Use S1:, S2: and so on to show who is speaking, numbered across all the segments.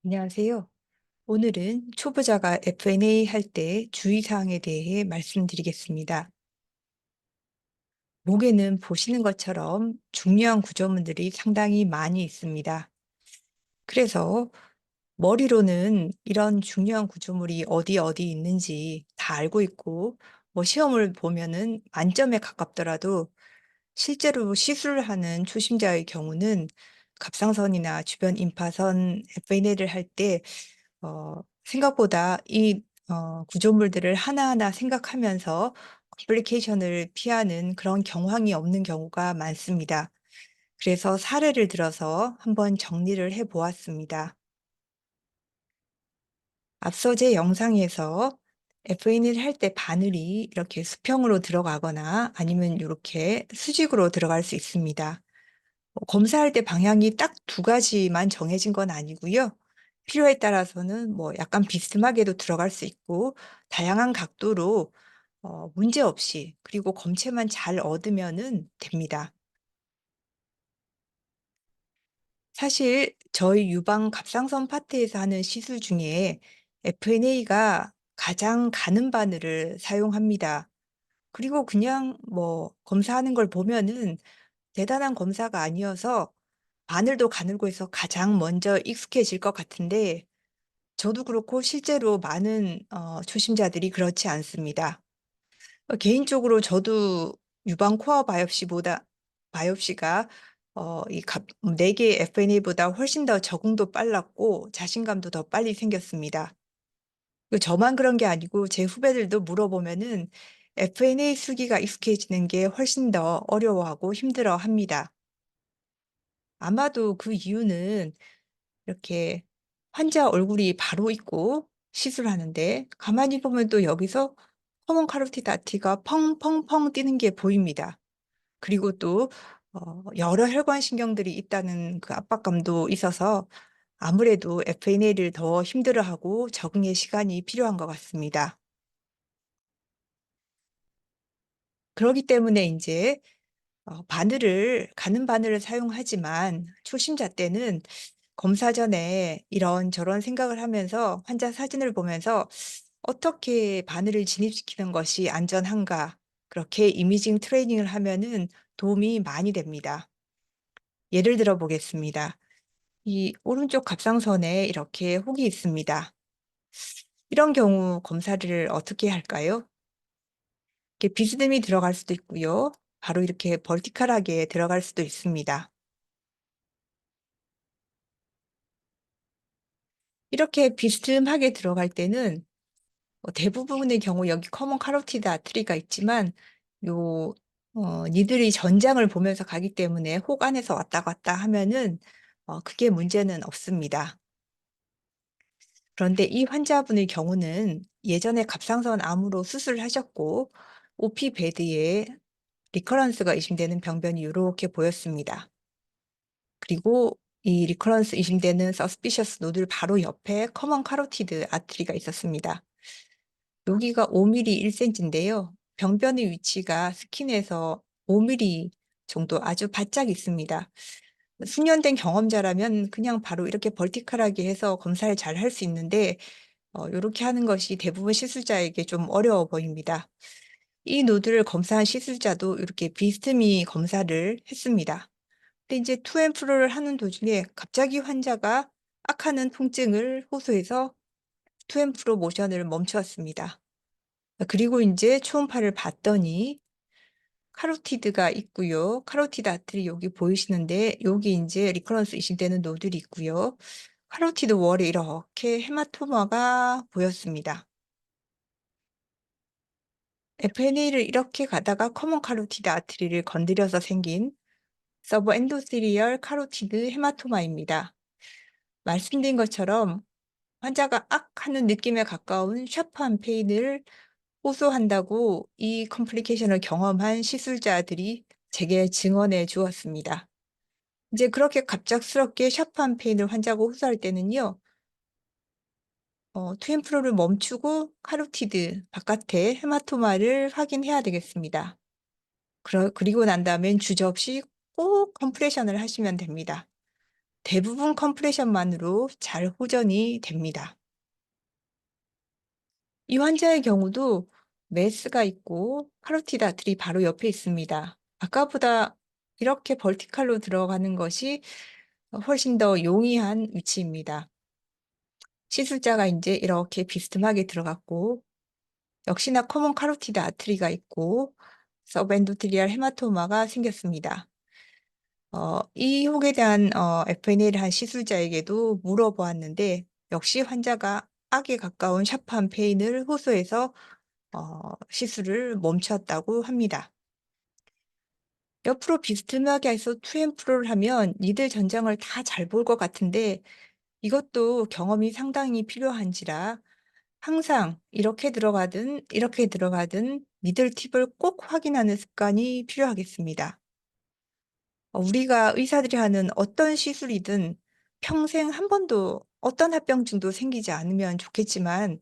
S1: 안녕하세요. 오늘은 초보자가 F&A 할 때 주의사항에 대해 말씀드리겠습니다. 목에는 보시는 것처럼 중요한 구조물들이 상당히 많이 있습니다. 그래서 머리로는 이런 중요한 구조물이 어디 있는지 다 알고 있고, 시험을 보면은 만점에 가깝더라도 실제로 시술을 하는 초심자의 경우는 갑상선이나 주변 임파선 F&A를 할때 생각보다 이 구조물들을 하나하나 생각하면서 컴플리케이션을 피하는 그런 경황이 없는 경우가 많습니다. 그래서 사례를 들어서 한번 정리를 해 보았습니다. 앞서 제 영상에서 FN을 할 때 바늘이 이렇게 수평으로 들어가거나 아니면 이렇게 수직으로 들어갈 수 있습니다. 검사할 때 방향이 딱 두 가지만 정해진 건 아니고요. 필요에 따라서는 약간 비스듬하게도 들어갈 수 있고 다양한 각도로 문제없이, 그리고 검체만 잘 얻으면은 됩니다. 사실 저희 유방 갑상선 파트에서 하는 시술 중에 FNA가 가장 가는 바늘을 사용합니다. 그리고 그냥 검사하는 걸 보면은 대단한 검사가 아니어서 바늘도 가늘고 해서 가장 먼저 익숙해질 것 같은데, 저도 그렇고 실제로 많은 초심자들이 그렇지 않습니다. 개인적으로 저도 유방 코어 바이옵시가 이 갑 4 개의 FNA보다 훨씬 더 적응도 빨랐고 자신감도 더 빨리 생겼습니다. 저만 그런 게 아니고 제 후배들도 물어보면은 FNA 쓰기가 익숙해지는 게 훨씬 더 어려워하고 힘들어합니다. 아마도 그 이유는 이렇게 환자 얼굴이 바로 있고 시술하는데 가만히 보면 또 여기서 커먼 카로티드 아티가 펑펑펑 뛰는 게 보입니다. 그리고 또 여러 혈관 신경들이 있다는 그 압박감도 있어서 아무래도 FNA를 더 힘들어하고 적응의 시간이 필요한 것 같습니다. 그러기 때문에 이제 바늘을 가는 바늘을 사용하지만 초심자 때는 검사 전에 이런저런 생각을 하면서 환자 사진을 보면서 '어떻게 바늘을 진입시키는 것이 안전한가.' 그렇게 이미징 트레이닝을 하면은 도움이 많이 됩니다. 예를 들어 보겠습니다. 이 오른쪽 갑상선에 이렇게 혹이 있습니다. 이런 경우 검사를 어떻게 할까요? 이렇게 비스듬히 들어갈 수도 있고요. 바로 이렇게 벌티컬하게 들어갈 수도 있습니다. 이렇게 비스듬하게 들어갈 때는 대부분의 경우 여기 커먼 카로티드 아트리가 있지만 요 니들이 전장을 보면서 가기 때문에 혹 안에서 왔다 갔다 하면은 크게 문제는 없습니다. 그런데 이 환자분의 경우는 예전에 갑상선 암으로 수술하셨고 OP 베드에 리커런스가 의심되는 병변이 요렇게 보였습니다. 그리고 이 리커런스 의심되는 서스피셔스 노들 바로 옆에 커먼 카로티드 아트리가 있었습니다. 여기가 5mm 1cm인데요. 병변의 위치가 스킨에서 5mm 정도 아주 바짝 있습니다. 숙련된 경험자라면 그냥 바로 이렇게 벌티컬하게 해서 검사를 잘 할 수 있는데 요렇게 하는 것이 대부분 시술자에게 좀 어려워 보입니다. 이 노드를 검사한 시술자도 이렇게 비스듬히 검사를 했습니다. 근데 이제 투 앤 프로를 하는 도중에 갑자기 환자가 악하는 통증을 호소해서 투 앤 프로 모션을 멈추었습니다. 그리고 인제 초음파를 봤더니 카로티드가 있고요. 카로티드 아트리 여기 보이시는데 여기 인제 리커런스 의심되는 노들이 있고요. 카로티드 월에 이렇게 헤마토마가 보였습니다. FNA를 이렇게 가다가 커먼 카로티드 아트리를 건드려서 생긴 서브 엔도시리얼 카로티드 헤마토마입니다. 말씀드린 것처럼 환자가 "악." 하는 느낌에 가까운 샤프한 페인을 호소한다고 이 컴플리케이션을 경험한 시술자들이 제게 증언해 주었습니다. 이제 그렇게 갑작스럽게 샤프한 페인을 환자가 호소할 때는요. 투엠프로를 멈추고 카로티드 바깥에 헤마토마를 확인해야 되겠습니다. 그리고 난 다음엔 주저없이 꼭 컴프레션을 하시면 됩니다. 대부분 컴프레션만으로 잘 호전이 됩니다. 이 환자의 경우도 메스가 있고 카로티드 아트리 바로 옆에 있습니다. 아까보다 이렇게 벌티컬로 들어가는 것이 훨씬 더 용이한 위치입니다. 시술자가 이제 이렇게 비스듬하게 들어갔고 역시나 커먼 카로티드 아트리가 있고 서브엔도텔리알 헤마토마가 생겼습니다. 이 혹에 대한 FNA를 한 시술자에게도 물어보았는데 역시 환자가 악에 가까운 샤프한 페인을 호소해서 시술을 멈췄다고 합니다. 옆으로 비스듬하게 해서 투앤프로를 하면 니들 전장을 다 잘 볼 것 같은데 이것도 경험이 상당히 필요한지라 항상 이렇게 들어가든 니들 팁을 꼭 확인하는 습관이 필요하겠습니다. 우리가 의사들이 하는 어떤 시술이든 평생 한 번도 어떤 합병증도 생기지 않으면 좋겠지만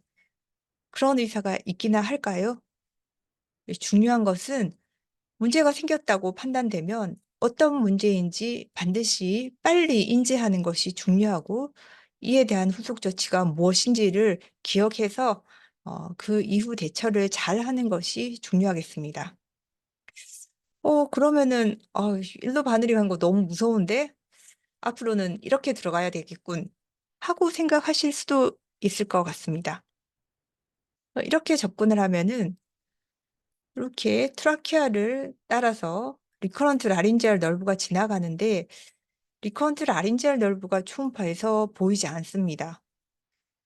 S1: 그런 의사가 있기나 할까요? 중요한 것은 문제가 생겼다고 판단되면 어떤 문제인지 반드시 빨리 인지하는 것이 중요하고 이에 대한 후속 조치가 무엇인지를 기억해서 그 이후 대처를 잘 하는 것이 중요하겠습니다. 그러면은 일로 바늘이 간 거 너무 무서운데 앞으로는 이렇게 들어가야 되겠군 하고 생각하실 수도 있을 것 같습니다. 이렇게 접근을 하면은 이렇게 트라키아를 따라서 리커런트 라린지얼 널브가 지나가는데 리커런트 라린지얼 널브가 초음파에서 보이지 않습니다.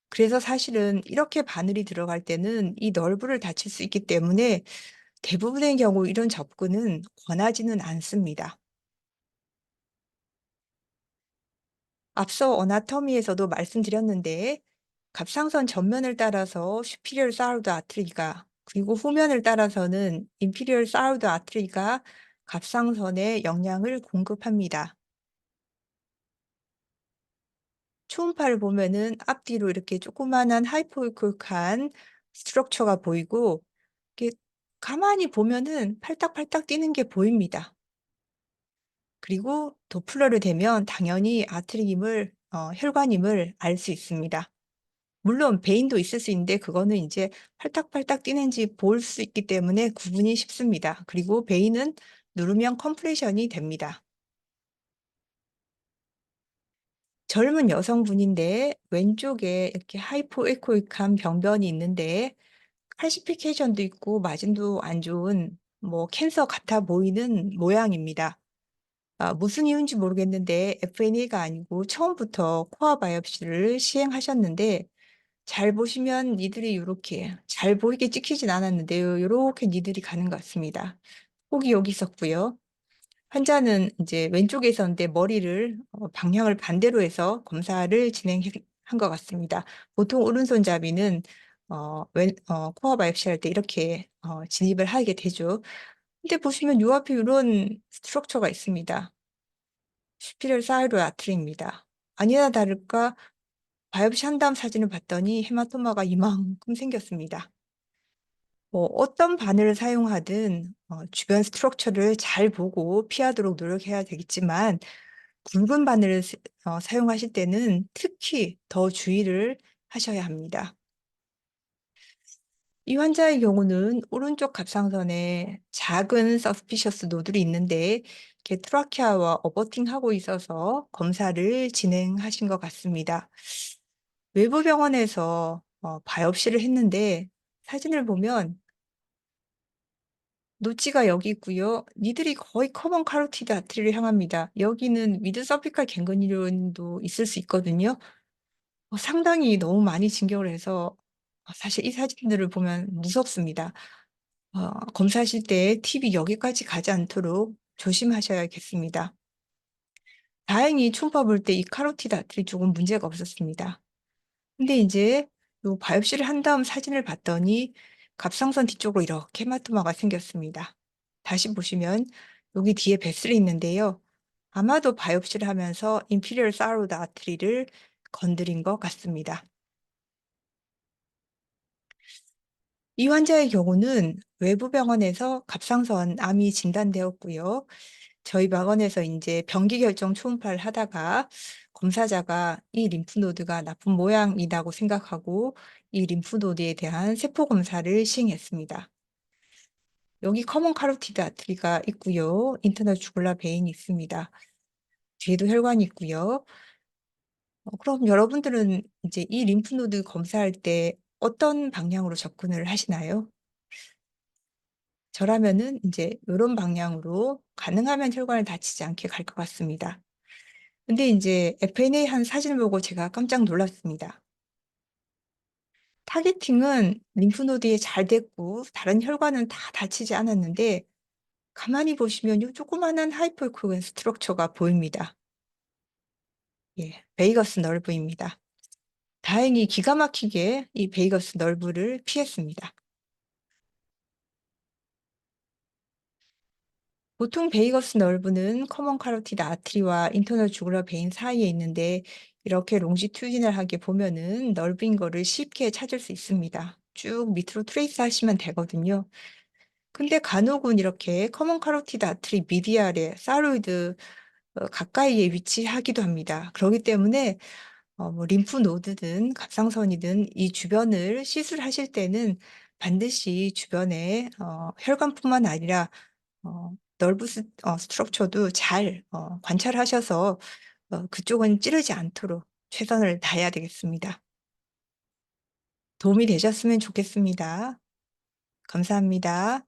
S1: 그래서 사실은 이렇게 바늘이 들어갈 때는 이 널브를 다칠 수 있기 때문에 대부분의 경우 이런 접근은 권하지는 않습니다. 앞서 어나토미에서도 말씀드렸는데 갑상선 전면을 따라서 슈피리얼 사우드 아트리가 그리고 후면을 따라서는 인피리얼 사우드 아트리가 갑상선에 영양을 공급합니다. 초음파를 보면은 앞뒤로 이렇게 조그마한 하이포이콜한 스트럭처가 보이고 이렇게 가만히 보면은 팔딱팔딱 뛰는 게 보입니다. 그리고 도플러를 대면 당연히 아트리임을 혈관임을 알 수 있습니다. 물론 베인도 있을 수 있는데 그거는 인제 팔딱팔딱 뛰는지 볼 수 있기 때문에 구분이 쉽습니다. 그리고 베인은 누르면 컴프레션이 됩니다. 젊은 여성분인데 왼쪽에 이렇게 하이포에코익한 병변이 있는데 칼시피케이션도 있고 마진도 안 좋은 캔서 같아 보이는 모양입니다. 무슨 이유인지 모르겠는데 FNA가 아니고 처음부터 코아 바이옵시를 시행하셨는데 잘 보시면 니들이 요렇게 잘 보이게 찍히진 않았는데요. 요렇게 니들이 가는 것 같습니다. 혹이 여기 있었고요. 환자는 이제 왼쪽에 있었는데 머리를 방향을 반대로 해서 검사를 진행한 것 같습니다. 보통 오른손잡이는 코어 바이옵시 할 때 이렇게 진입을 하게 되죠. 근데 보시면 요 앞에 요런 스트럭처가 있습니다. 슈피리얼 사이로 아트리입니다. 아니나 다를까 바이옵시 한 다음 사진을 봤더니 헤마토마가 이만큼 생겼습니다. 어떤 바늘을 사용하든 주변 스트럭처를 잘 보고 피하도록 노력해야 되겠지만 굵은 바늘을 사용하실 때는 특히 더 주의를 하셔야 합니다. 이 환자의 경우는 오른쪽 갑상선에 작은 서스피셔스 노들이 있는데 이렇게 트라키아와 어버팅하고 있어서 검사를 진행하신 것 같습니다. 외부 병원에서 바이옵시를 했는데 사진을 보면 노치가 여기 있고요. 니들이 거의 커먼 카로티드 아트리를 향합니다. 여기는 미드 서피칼 갱그리온도 있을 수 있거든요. 상당히 너무 많이 진경을 해서 사실 이 사진들을 보면 무섭습니다. 검사하실 때 팁이 여기까지 가지 않도록 조심하셔야겠습니다. 다행히 초음파 볼 때 이 카로티드 아트리 쪽은 문제가 없었습니다. 근데 인제 요 바이옵시를 한 다음 사진을 봤더니 갑상선 뒤쪽으로 이렇게 헤마토마가 생겼습니다. 다시 보시면 여기 뒤에 베슬이 있는데요. 아마도 바이옵시를 하면서 인피리얼 사로드 아트리를 건드린 것 같습니다. 이 환자의 경우는 외부 병원에서 갑상선 암이 진단되었고요. 저희 병원에서 인제 병기 결정 초음파를 하다가 검사자가 이 림프노드가 나쁜 모양이라고 생각하고 이 림프노드에 대한 세포 검사를 시행했습니다. 여기 커먼 카로티드 아트리가 있고요. 인터널 주글라 베인이 있습니다. 뒤에도 혈관이 있고요. 그럼 여러분들은 이제 이 림프노드 검사할 때 어떤 방향으로 접근을 하시나요? 저라면은 인제 요런 방향으로 가능하면 혈관을 다치지 않게 갈 것 같습니다. 근데 인제 FNA 한 사진을 보고 제가 깜짝 놀랐습니다. 타겟팅은 림프노드에 잘 됐고 다른 혈관은 다 다치지 않았는데 가만히 보시면 요 조그마한 하이포에크겐 스트럭처가 보입니다. 예. 베이거스 nerve입니다. 다행히 기가 막히게 이 베이거스 nerve를 피했습니다. 보통 베이거스 nerve는 커먼 카로티드 아트리와 인터널 주글러 베인 사이에 있는데 이렇게 롱지튜디널하게 보면은 nerve인 거를 쉽게 찾을 수 있습니다. 쭉 밑으로 트레이스 하시면 되거든요. 근데 간혹은 이렇게 커먼 카로티드 아트리 미디알에 사이로이드 가까이에 위치하기도 합니다. 그러기 때문에 뭐 림프 노드든 갑상선이든 이 주변을 시술하실 때는 반드시 주변에 혈관뿐만 아니라 nerve 스트럭처도 잘 관찰하셔서 그쪽은 찌르지 않도록 최선을 다해야 되겠습니다. 도움이 되셨으면 좋겠습니다. 감사합니다.